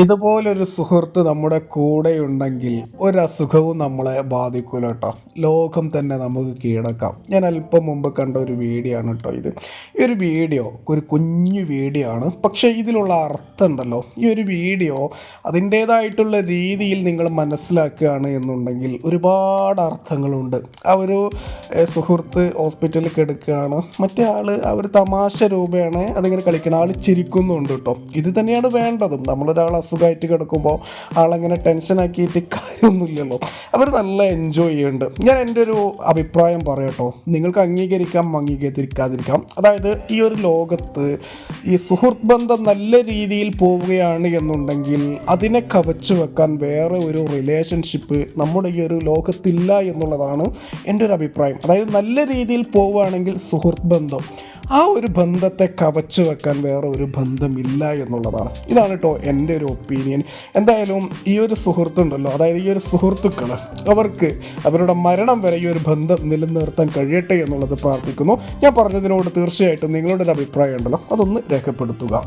ഇതുപോലൊരു സുഹൃത്ത് നമ്മുടെ കൂടെയുണ്ടെങ്കിൽ ഒരസുഖവും നമ്മളെ ബാധിക്കൂല കേട്ടോ. ലോകം തന്നെ നമുക്ക് കീഴടക്കാം. ഞാൻ അല്പം മുമ്പ് കണ്ട ഒരു വീഡിയോ ആണ് കേട്ടോ ഇത്. ഈ ഒരു വീഡിയോ ഒരു കുഞ്ഞു വീഡിയോ ആണ്, പക്ഷേ ഇതിലുള്ള അർത്ഥം ഉണ്ടല്ലോ, ഈ ഒരു വീഡിയോ അതിൻ്റേതായിട്ടുള്ള രീതിയിൽ നിങ്ങൾ മനസ്സിലാക്കുകയാണ് എന്നുണ്ടെങ്കിൽ ഒരുപാട് അർത്ഥങ്ങളുണ്ട്. ആ ഒരു സുഹൃത്ത് ഹോസ്പിറ്റലിൽ കിടക്കുകയാണ്, മറ്റേ ആൾ ആ ഒരു തമാശ രൂപയാണ് അതിങ്ങനെ കളിക്കണം, ആൾ ചിരിക്കുന്നുണ്ട് കേട്ടോ. ഇത് തന്നെയാണ് വേണ്ടതും. നമ്മളൊരാൾ അസുഖമായിട്ട് കിടക്കുമ്പോൾ ആളങ്ങനെ ടെൻഷനാക്കിയിട്ട് കാര്യമൊന്നുമില്ലല്ലോ. അവർ നല്ല എൻജോയ് ചെയ്യുന്നുണ്ട്. ഞാൻ എൻ്റെ ഒരു അഭിപ്രായം പറയട്ടോ, നിങ്ങൾക്ക് അംഗീകരിക്കാം അംഗീകരിക്കാതിരിക്കാം. അതായത് ഈ ഒരു ലോകത്ത് ഈ സുഹൃത്ത് ബന്ധം നല്ല രീതിയിൽ പോവുകയാണ് എന്നുണ്ടെങ്കിൽ അതിനെ കവച്ചു വെക്കാൻ വേറെ ഒരു റിലേഷൻഷിപ്പ് നമ്മുടെ ഈ ഒരു ലോകത്തില്ല എന്നുള്ളതാണ് എൻ്റെ ഒരു അഭിപ്രായം. അതായത് നല്ല രീതിയിൽ പോവുകയാണെങ്കിൽ സുഹൃത്ത് ബന്ധം, ആ ഒരു ബന്ധത്തെ കവച്ചു വെക്കാൻ വേറെ ഒരു ബന്ധമില്ല എന്നുള്ളതാണ്. ഇതാണ് കേട്ടോ എൻ്റെ ഒരു ഒപ്പീനിയൻ. എന്തായാലും ഈ ഒരു സുഹൃത്തുണ്ടല്ലോ, അതായത് ഈ ഒരു സുഹൃത്തുക്കൾ, അവർക്ക് അവരുടെ മരണം വരെ ഈ ഒരു ബന്ധം നിലനിർത്താൻ കഴിയട്ടെ എന്നുള്ളത് പ്രാർത്ഥിക്കുന്നു. ഞാൻ പറഞ്ഞതിനോട് തീർച്ചയായിട്ടും നിങ്ങളുടെ ഒരു അഭിപ്രായം ഉണ്ടല്ലോ, അതൊന്ന് രേഖപ്പെടുത്തുക.